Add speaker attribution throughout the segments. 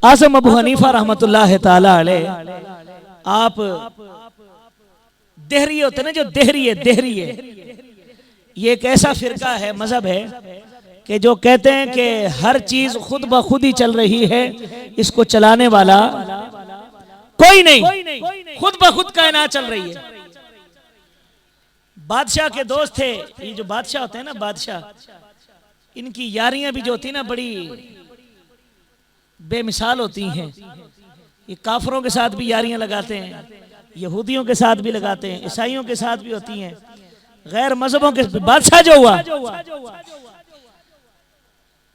Speaker 1: आज़म Abu Hanifa रहमतुल्लाह ताला अलैह, आप देहरी होते ना, जो देहरी है, ये एक ऐसा फिरका है, मजहब है कि जो कहते हैं कि हर चीज खुद ब खुद ही चल रही है, इसको चलाने वाला कोई नहीं, खुद ब खुद कायनात चल रही है। बादशाह के दोस्त थे, ये जो बादशाह होते हैं ना, बादशाह, इनकी यारियां भी जो होती ना बड़ी बेमिसाल होती हैं। ये काफरों के साथ भी यारियां लगाते हैं, यहूदियों के साथ भी लगाते हैं, ईसाइयों के साथ भी होती हैं, गैर मजहबों के। बादशाह जो हुआ,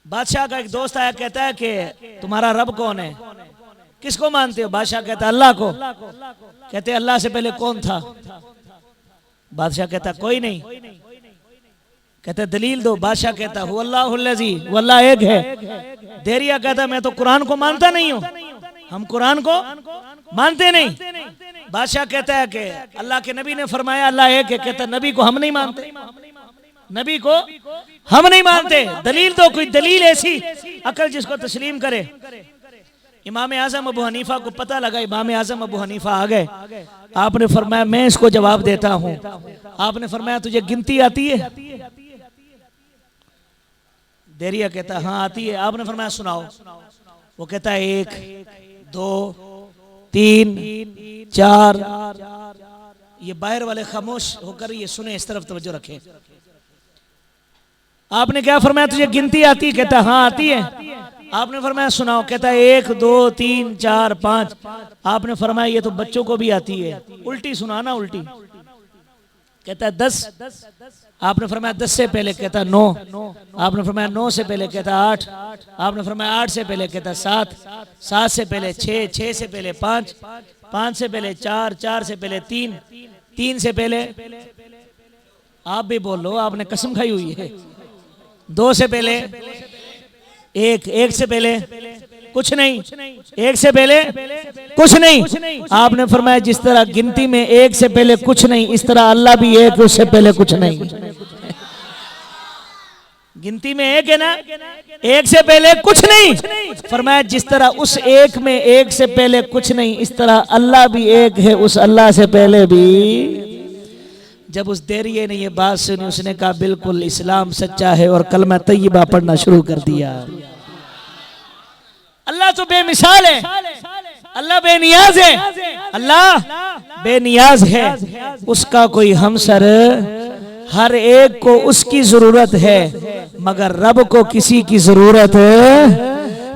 Speaker 1: बादशाह का एक दोस्त आया, कहता है कि तुम्हारा रब कौन है, किसको मानते हो? बादशाह कहता है अल्लाह को। कहते अल्लाह से पहले कौन था? बादशाह कहता कोई नहीं। कहते दलील दो। बादशाह कहता हुवल्लाहुल्लज़ी, वो अल्लाह एक है। देरिया कहता मैं तो कुरान को मानता नहीं हूँ, हम कुरान को मानते नहीं। बादशाह कहता है कि अल्लाह के नबी ने फरमाया अल्लाह एक है। कहता नबी को हम नहीं मानते, नबी को हम नहीं मानते। दलील दो, कोई दलील ऐसी अकल जिसको तस्लीम करे। इमाम आज़म अबू हनीफा को पता लगा, इमाम आज़म अबू हनीफा आ गए। आपने फरमाया मैं इसको जवाब देता हूँ। आपने फरमाया तुझे गिनती आती है? देरिया कहता हाँ आती है। आपने फरमाया सुनाओ। वो कहता है 1 2 3 4। ये बाहर वाले खामोश होकर ये सुने, इस तरफ तवज्जो रखें। आपने क्या फरमाया तुझे गिनती आती? कहता हाँ आती है। आपने फरमाया सुनाओ। कहता है 1 2 3 4 5। आपने फरमाया ये तो बच्चों को भी आती है, उल्टी सुनाना, उल्टी। कहता है 10। आपने फरमाया 10 से पहले। कहता 9। आपने फरमाया 9 से पहले। कहता 8। आपने फरमाया 8 से पहले। कहता 7। 7 से पहले 6। 6 से पहले 5। 5 से पहले 4। 4 से पहले 3। 3 से पहले आप भी बोल लो, आपने कसम खाई हुई है। 2 से पहले 1। 1 से पहले कुछ नहीं। 1 से पहले कुछ नहीं। आपने फरमाया जिस तरह गिनती में 1 से पहले कुछ नहीं, इस तरह अल्लाह भी 1 उससे पहले कुछ नहीं। गिनती में 1 है ना, 1 से पहले कुछ नहीं। फरमाया जिस तरह उस 1 में 1 से पहले कुछ नहीं, इस तरह अल्लाह भी 1 है, उस अल्लाह से पहले भी। जब उस देरिये ने ये बात सुनी, उसने कहा बिल्कुल इस्लाम सच्चा है, और कलमा तय्यबा पढ़ना शुरू कर दिया। अल्लाह तो बेमिसाल है, अल्लाह बेनियाज है, अल्लाह बेनियाज है, उसका कोई हमसर, हर एक को उसकी जरूरत है, मगर रब को किसी की जरूरत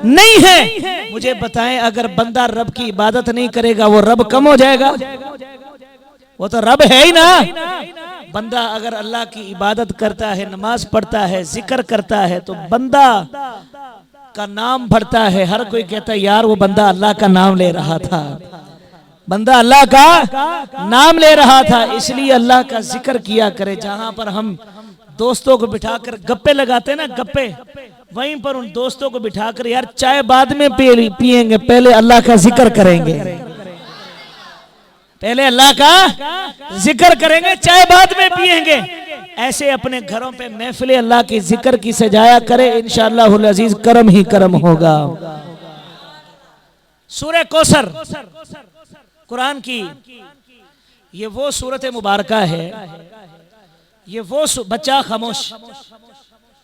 Speaker 1: नहीं है। मुझे बताएं, अगर बंदा रब की इबादत नहीं करेगा वो रब कम हो जाएगा? वो तो रब है ही ना। बंदा अगर अल्लाह की इबादत करता है, नमाज पढ़ता है, जिक्र करता है, तो बंदा का नाम बढ़ता है। हर कोई कहता है यार वो बंदा अल्लाह का नाम ले रहा था, बंदा अल्लाह का नाम ले रहा था। इसलिए अल्लाह का जिक्र किया करे। जहां पर हम दोस्तों को बिठाकर गप्पे लगाते हैं ना, गप्पे, वहीं पर उन दोस्तों को बिठाकर यार चाय बाद में पिएंगे, पहले अल्लाह का जिक्र करेंगे, पहले अल्लाह का जिक्र करेंगे, चाय बाद में पिएंगे। ऐसे अपने घरों पे महफिल अल्लाह की जिक्र की सजाया करे, इंशाअल्लाहुल अजीज करम ही करम होगा। सूरह कौसर कुरान की ये वो सूरत मुबारका है, ये वो बच्चा खामोश,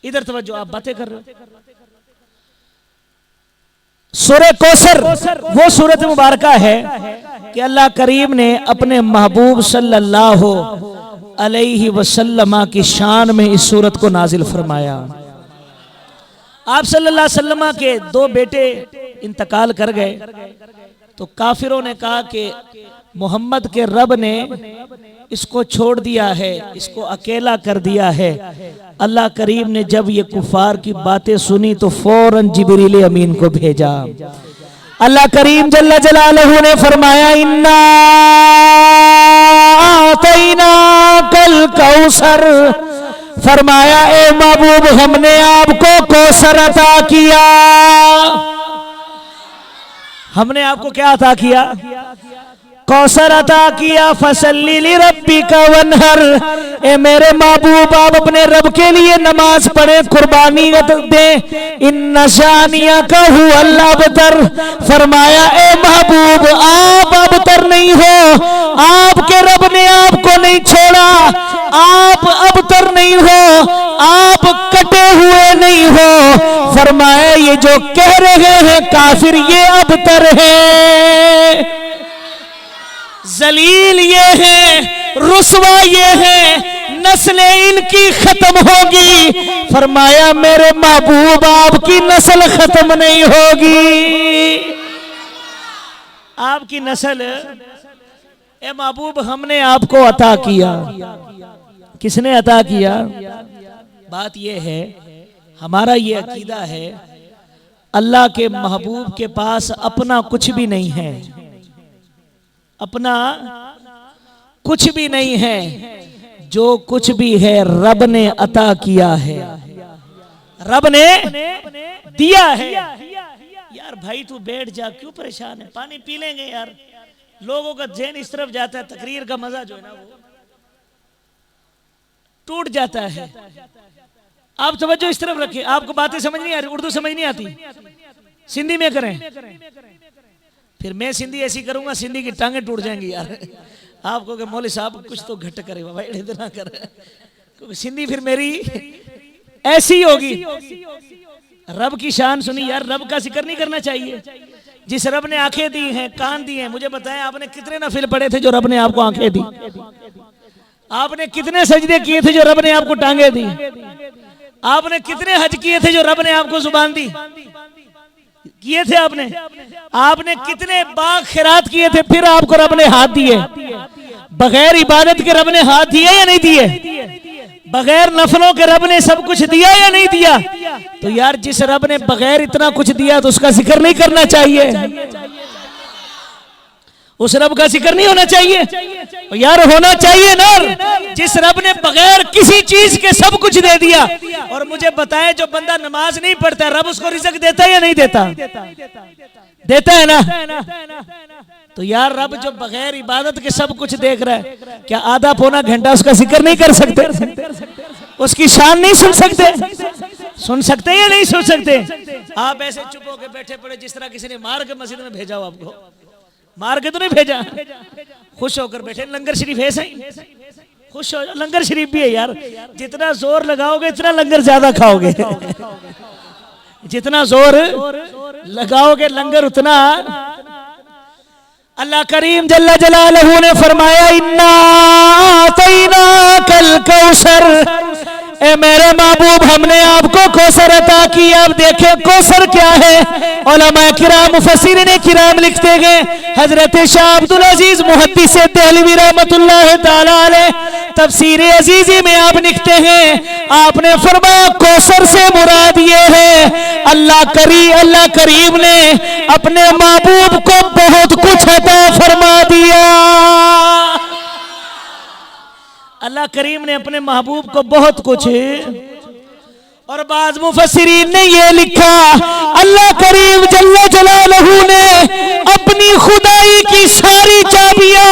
Speaker 1: इधर तवज्जो, आप बातें कर रहे हो। सूरह कौसर वो सूरत मुबारका है कि अल्लाह करीम ने अपने महबूब सल्लल्लाहु अलैहि वसल्लम की शान में इस सूरत को नाजिल फरमाया। आप सल्लल्लाहु अलैहि वसल्लम के 2 बेटे इंतकाल कर गए, तो काफिरों ने कहा कि मोहम्मद के रब ने इसको छोड़ दिया है, इसको अकेला कर दिया है। अल्लाह करीम ने जब ये कुफार की बातें सुनी तो फौरन जिब्रील अमीन को भेजा। अल्लाह करीम जल्ल जलालहू ने फरमाया इन्ना आतैना कल कौसर, फरमाया ए महबूब हमने आपको कौसर अता किया। हमने आपको क्या अता किया? कौसर अता किया, फसल्ली लिरब्बिका वन्हर, ए मेरे महबूब आप अपने रब के लिए नमाज पढ़े, कुर्बानी दे। इन्ना शानिया का हुवल अबतर, फरमाया ए महबूब आप अबतर नहीं हो, आपके रब ने आपको नहीं छोड़ा, आप अबतर नहीं हो, आप कटे हुए नहीं हो। फरमाया ये जो कह रहे हैं काफिर ये अबतर है, जलील ये है, रुसवा ये है, नस्लें इनकी खत्म होगी। फरमाया मेरे महबूब आपकी नस्ल खत्म नहीं होगी। आपकी नस्ल ए महबूब हमने आपको अता किया। किसने अता किया? बात यह है, हमारा ये अकीदा है अल्लाह के महबूब के पास अपना कुछ भी नहीं है, अपना कुछ भी नहीं है, जो कुछ भी है रब ने अता किया है, रब ने दिया है। यार भाई तू बैठ जा, क्यों परेशान है? पानी पी लेंगे यार। लोगों का ज़हन इस तरफ जाता है, तकरीर का मजा जो है ना वो टूट जाता है। आप तवज्जो इस तरफ रखिए। आपको बातें समझ नहीं आ रही, उर्दू समझ नहीं आती, सिंधी में करें। फिर मैं सिंधी ऐसी करूंगा, सिंधी की टांगे टूट जाएंगी यार। आपको कि मौलवी साहब कुछ तो घट करे भाई, इतना कर, क्योंकि सिंधी फिर मेरी ऐसी होगी। रब की शान सुनी यार, रब का जिक्र नहीं करना चाहिए। जिस रब ने आंखें दी हैं, कान दिए हैं, मुझे बताएं आपने कितने नफिल पढ़े थे जो रब ने आपको आंखें दी? आपने कितने सजदे किए थे जो रब ने आपको टांगे दी? आपने कितने हज किए थे जो रब ने आपको जुबान दी? किए थे आपने? आपने कितने बाग खिरात किए थे, फिर आपको रब ने हाथ दिए? बगैर इबादत के रब ने हाथ दिए या नहीं दिए? बगैर नफलों के रब ने सब कुछ दिया या नहीं दिया? तो यार जिस रब ने बगैर इतना कुछ दिया तो उसका जिक्र नहीं करना चाहिए? उस रब का जिक्र नहीं होना चाहिए? यार होना चाहिए ना। जिस रब ने बगैर किसी चीज के सब कुछ दे दिया। और मुझे बताए जो बंदा नमाज नहीं पढ़ता, रब उसको रिज़्क देता है या नहीं देता? देता है ना। तो यार रब जो बगैर इबादत के सब कुछ देख रहा है, क्या आधा पौना घंटा उसका जिक्र नहीं कर सकते? उसकी शान नहीं सुन सकते? सुन सकते या नहीं सुन सकते? आप ऐसे चुप होकर बैठे पड़े जिस तरह किसी ने मार के मस्जिद में भेजा हो। आपको मार के तो नहीं भेजा, खुश होकर बैठे। लंगर शरीफ है सही, खुश हो। लंगर शरीफ भी है यार, जितना जोर लगाओगे इतना लंगर ज्यादा खाओगे। जितना जोर लगाओगे लंगर उतना। अल्लाह करीम जल्ला जलालहू ने फरमाया इन्ना आतैना कल कौसर, ए मेरे महबूब हमने आपको कौसर अता किया। अब देखें कौसर क्या है। उलमा किराम मुफस्सिरीन किराम लिखते गए, हजरत शाह अब्दुल अजीज मुहद्दिस देहलवी रहमतुल्लाह ताला अलैह तफसीर अजीजी में आप लिखते हैं, आपने फरमाया कौसर से मुराद ये है अल्लाह करीम ने अपने महबूब को बहुत कुछ अता फरमा दिया। अल्लाह करीम ने अपने महबूब को बहुत कुछ। और बाज़ मुफस्सिरीन ने ये लिखा अल्लाह करीम जल्ला जलालहू ने अपनी खुदाई की सारी चाबियां,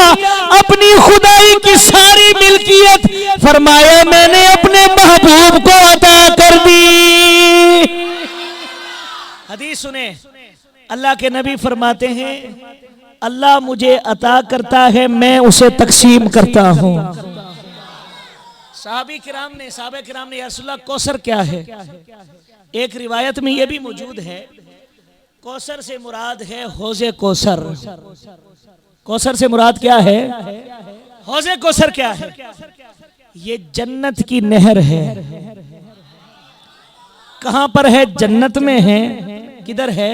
Speaker 1: अपनी खुदाई की सारी मिल्कियत फरमाया मैंने अपने महबूब को अता कर दी। हदीस सुने, अल्लाह के नबी फरमाते हैं अल्लाह मुझे अता करता है, मैं उसे तकसीम करता हूँ। साहबे किराम ने या रसूलल्लाह कौसर क्या है? एक रिवायत में यह भी मौजूद है कौसर से मुराद है हौज़े कौसर। कौसर से मुराद क्या है? हौज़े कौसर क्या है? ये जन्नत की नहर है। कहां पर है? जन्नत में है। किधर है?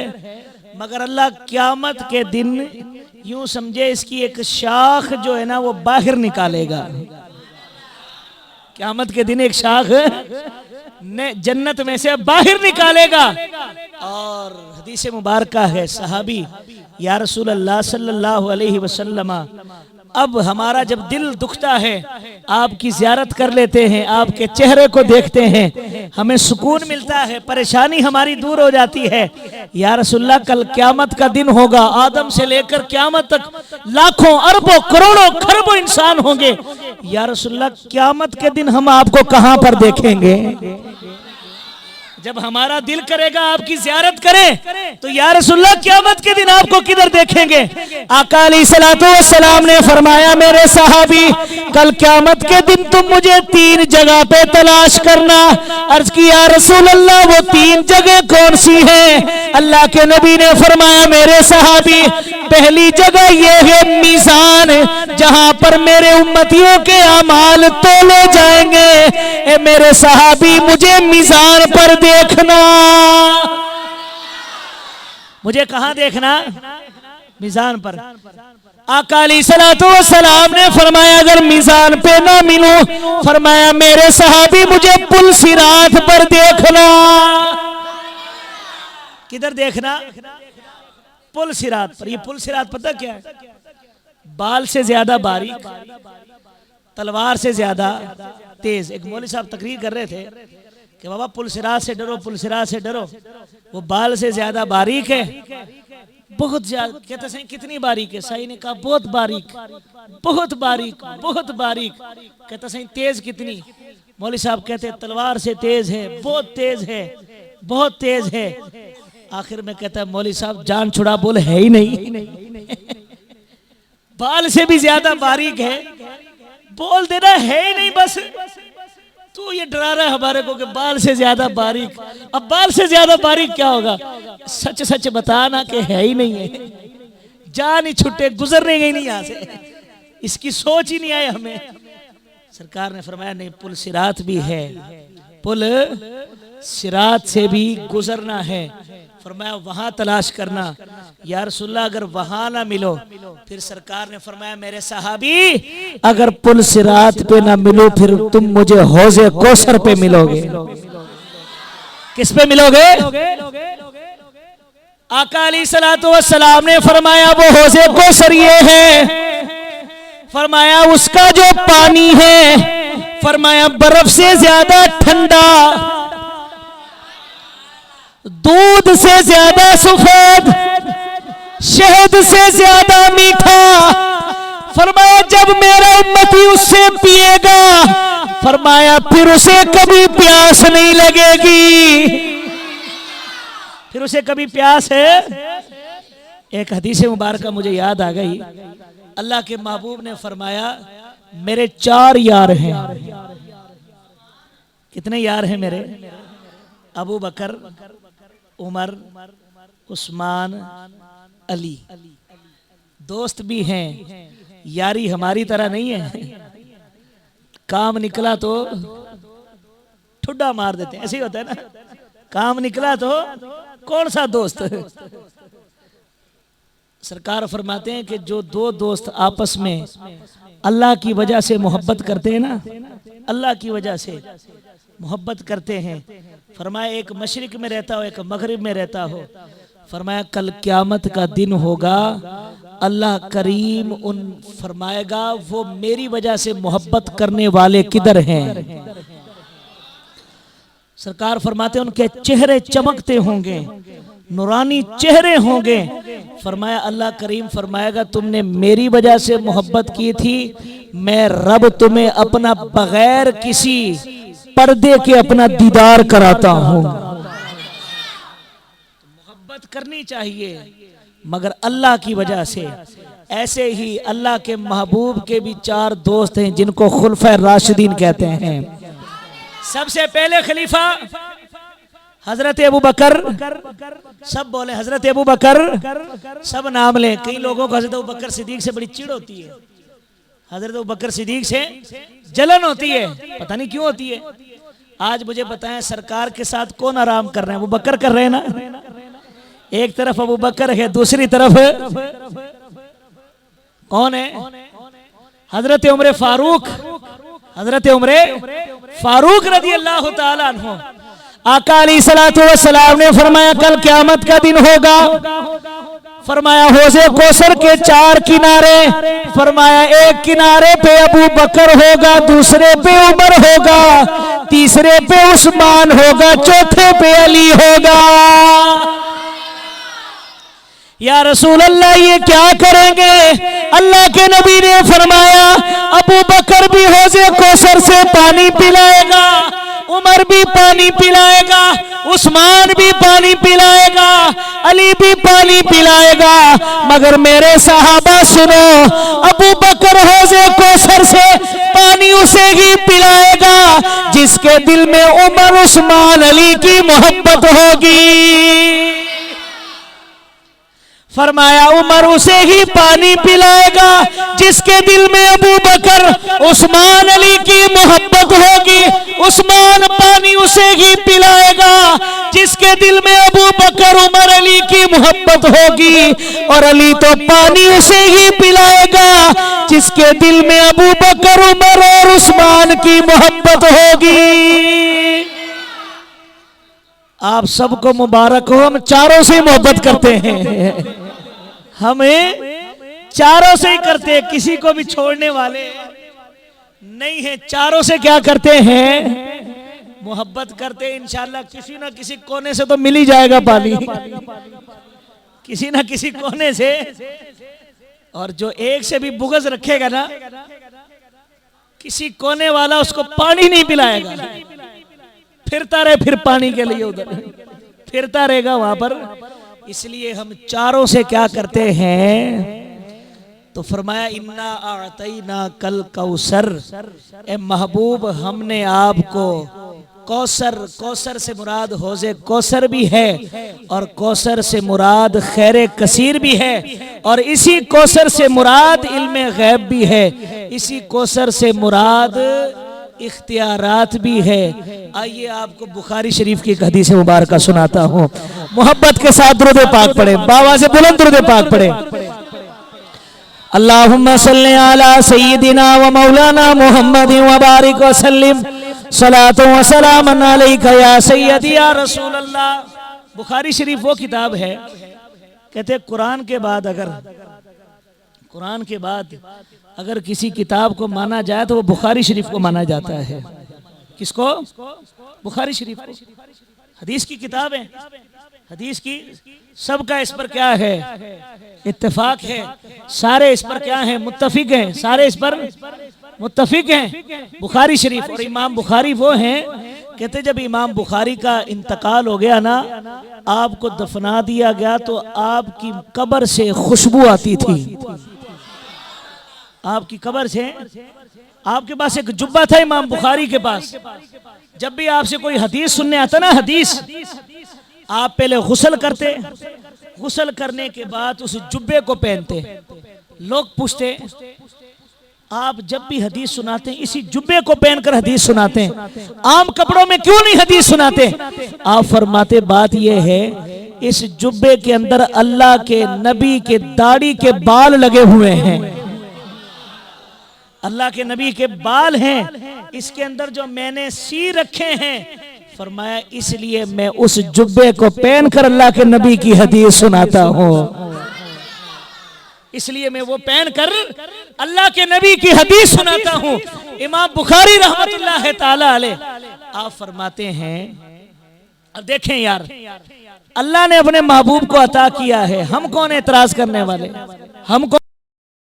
Speaker 1: मगर अल्लाह क़यामत के दिन यूं समझे इसकी एक शाख जो है ना वो बाहर निकालेगा। क़यामत के दिन एक शाख ने जन्नत में से बाहर निकालेगा। और हदीस मुबारका है, सहाबी या रसूल अल्लाह सल्लल्लाहु अलैहि वसल्लम अब हमारा जब दिल दुखता है आपकी ज़ियारत कर लेते हैं, आपके चेहरे को देखते हैं, हमें सुकून मिलता है, परेशानी हमारी दूर हो जाती है। या रसूलल्लाह कल क़यामत का दिन होगा, आदम से लेकर क़यामत तक लाखों अरबों करोड़ों खरबों इंसान होंगे। या रसूलल्लाह क़यामत के दिन हम आपको कहां पर देखेंगे? जब हमारा दिल करेगा आपकी ज़ियारत करें तो या रसूलल्लाह क़यामत के दिन आपको किधर देखेंगे? आका अलैहिस्सलातु वस्सलाम ने फरमाया मेरे सहाबी कल क़यामत के दिन तुम मुझे 3 जगह पे तलाश करना। अर्ज की या रसूलल्लाह वो 3 जगह कौन सी है? अल्लाह के नबी ने फरमाया मेरे सहाबी पहली जगह ये है मीज़ान, जहां पर मेरे उम्मतियों के अमाल तोले जाएंगे। ए मेरे सहाबी मुझे मीज़ान पर देखना। मुझे कहां देखना? मीज़ान पर। आका अलैहिस्सलातु वस्सलाम ने फरमाया अगर मीज़ान पे ना मिलूं, फरमाया मेरे सहाबी मुझे पुल सिरात पर देखना। किधर देखना? पुल सिरात पर। ये पुल सिरात पता क्या है? बाल से ज्यादा बारीक, तलवार से ज्यादा तेज। एक मौलवी साहब तकरीर कर रहे थे कि बाबा पुल सिरात से डरो, पुल सिरात से डरो, वो बाल से ज्यादा बारीक है, बहुत ज्यादा। कहते सही कितनी बारीक है? सही ने कहा बहुत बारीक, बहुत बारीक, बहुत बारीक। कहते सही तेज कितनी? मौलवी साहब कहते तलवार से तेज है, बहुत तेज है, बहुत तेज है। आखिर में कहता है मौलवी साहब जान छुड़ा बोल है ही नहीं। बाल से भी ज्यादा बारीक है, बोल देना है ही नहीं। बस तू ये डरा रहा है हमारे को कि बाल से ज्यादा बारीक। अब बाल से ज्यादा बारीक क्या होगा? सच सच बताना कि है ही नहीं है। जान ही छुट्टे, गुजरने गई नहीं यहाँ से, इसकी सोच ही नहीं आई हमें। सरकार ने फरमाया नहीं, पुल सिरात भी है, पुल सिरात से भी गुजरना है। फरमाया वहां तलाश करना। या रसूलल्लाह अगर वहां ना मिलो, फिर सरकार ने फरमाया मेरे सहाबी अगर पुल सिरात पे ना मिलो फिर तुम मुझे हौज़े कौसर पे मिलोगे। किस पे मिलोगे? आका अलैहिस्सलातु वस्सलाम ने फरमाया वो हौज़े कौसर ये है, फरमाया उसका जो पानी है, फरमाया बर्फ से ज्यादा ठंडा, दूध से ज्यादा सफेद, शहद से ज्यादा मीठा। फरमाया जब मेरा उम्मती उससे पिएगा, फरमाया फिर उसे कभी प्यास नहीं लगेगी, फिर उसे कभी प्यास है। एक हदीस मुबारक मुझे याद आ गई। अल्लाह के महबूब ने फरमाया मेरे 4 यार हैं। कितने यार हैं मेरे? अबू बकर, उमर, उस्मान, अली। दोस्त भी हैं, यारी हमारी तरह नहीं है। काम निकला तो ठुड्डा मार देते हैं, ऐसे ही होता है ना। काम निकला तो कौन सा दोस्त? सरकार फरमाते हैं कि जो 2 दोस्त आपस में अल्लाह की वजह से मोहब्बत करते हैं ना, अल्लाह की वजह से मोहब्बत करते हैं। फरमाया एक मशरिक में रहता हो, एक मगरिब में रहता हो। फरमाया कल क़यामत का दिन होगा, अल्लाह करीम उन फरमाएगा वो मेरी वजह से मोहब्बत करने वाले किधर हैं? सरकार फरमाते हैं उनके चेहरे चमकते होंगे, नूरानी चेहरे होंगे। फरमाया अल्लाह करीम फरमाएगा तुमने मेरी वजह से मोहब्बत की थी, मैं रब तुम्हें अपना बगैर किसी पर्दे के अपना दीदार कराता हूं। मोहब्बत करनी चाहिए मगर अल्लाह की वजह से। ऐसे ही अल्लाह के महबूब के भी 4 दोस्त हैं जिनको खुलफा राशिदीन कहते हैं। सबसे पहले खलीफा हजरत अबू बकर। सब बोले हजरत अबू बकर, सब नाम ले। कई लोगों को हजरत अबू बकर सिद्दीक से बड़ी चिढ़ होती है, हजरत अबू बकर सिद्दीक से जलन होती है, पता नहीं क्यों होती है। आज मुझे बताएं सरकार के साथ कौन आराम कर रहे हैं? अबू बकर कर रहे हैं ना। एक तरफ अबू बकर है, दूसरी तरफ कौन है? हजरत उमर फारूक। हजरत उमर फारूक रज़ी अल्लाह ताला अन्हु। आका अलैहिस्सलातु वस्सलाम ने फरमाया कल क़यामत का दिन होगा, फरमाया हौज़े कौसर के 4 किनारे, फरमाया एक किनारे पे अबू बकर होगा, दूसरे पे उमर होगा, तीसरे पे उस्मान होगा, चौथे पे अली होगा। या रसूल अल्लाह ये क्या करेंगे? अल्लाह के नबी ने फरमाया अबू बकर भी हौज़े कौसर से पानी पिलाएगा, उमर भी पानी पिलाएगा, उस्मान भी पानी पिलाएगा, अली भी पानी पिलाएगा, मगर मेरे सहाबा सुनो, अबू बकर हौज़े कौसर से पानी उसे ही पिलाएगा जिसके दिल में उमर, उस्मान, अली की मोहब्बत होगी। फरमाया उमर उसे ही पानी पिलाएगा जिसके दिल में अबू बकर, उस्मान, अली की मोहब्बत होगी। उस्मान पानी उसे ही पिलाएगा जिसके दिल में अबू बकर, उमर, अली की मोहब्बत होगी। और अली तो पानी उसे ही पिलाएगा जिसके दिल में अबू बकर, उमर और उस्मान की मोहब्बत होगी। आप सबको मुबारक हो, हम चारों से मोहब्बत करते हैं, हमें चारों से ही करते हैं, किसी को भी छोड़ने वाले नहीं है। चारों से क्या करते हैं? मोहब्बत करते हैं। इंशाल्लाह किसी ना किसी कोने से तो मिल ही जाएगा पानी, किसी ना किसी कोने से। और जो एक से भी बुग़्ज़ रखेगा ना, किसी कोने वाला उसको पानी नहीं पिलाएगा, फिरता रहे फिर पानी के लिए, उधर फिरता रहेगा वहां पर। इसलिए हम चारों से क्या करते हैं? तो फरमाया इन्ना आतैना कल कौसर, ए महबूब हमने आपको कौसर, कौसर से मुराद हौज़े कौसर भी है और कौसर से मुराद खैर कसीर भी है, और इसी कौसर से मुराद इल्मे गैब भी है, इसी कौसर से मुराद इख्तियारात भी है। आइए आपको बुखारी शरीफ की एक हदीस मुबारक सुनाता हूँ। मोहब्बत के साथ दुरूद पाक पढ़े, बाबा से बुलंद दुरूद पाक पढ़े। अल्लाहुम्मा सल्ली अला सय्यिदिना व मौलाना मुहम्मद व बारिक व सल्लिम सलातो व सलामन अलैका या सय्यदी या रसूल अल्लाह। बुखारी शरीफ वो किताब है, कहते कुरान के बाद अगर किसी किताब को माना जाए तो वो बुखारी शरीफ को माना जाता है। किसको? बुखारी शरीफ को। हदीस की किताब है, हदीस की सबका इस पर क्या है? इत्तेफाक है, सारे इस पर क्या है? मुत्तफिक हैं, सारे इस पर मुत्तफिक हैं। बुखारी शरीफ। और इमाम बुखारी वो हैं, कहते जब इमाम बुखारी का इंतकाल हो गया ना, आपको दफना दिया गया, तो आपकी कब्र से खुशबू आती थी। आपकी कब्र से, आपके पास एक जुब्बा था इमाम बुखारी के पास, जब भी आपसे कोई हदीस सुनने आता ना, हदीस, आप पहले गुस्ल करते, गुस्ल करने के बाद उस जुब्बे को पहनते। लोग पूछते आप जब भी हदीस सुनाते हैं इसी जुब्बे को पहनकर हदीस सुनाते हैं, आम कपड़ों में क्यों नहीं हदीस सुनाते? आप फरमाते बात यह है, इस जुब्बे के अंदर अल्लाह के नबी के दाढ़ी के बाल लगे हुए हैं, अल्लाह के नबी के बाल हैं, इसके अंदर जो मैंने सी रखे हैं। फरमाया इसलिए मैं उस जुब्बे को पहनकर अल्लाह के नबी की हदीस सुनाता हूँ, इसलिए मैं वो पहनकर अल्लाह के नबी की हदीस सुनाता हूँ। इमाम बुखारी रहमतुल्लाह ताला अलैह आप फरमाते हैं, अब देखें यार, अल्लाह ने अपने महबूब को अता किया है, हम कौन एतराज करने वाले? हम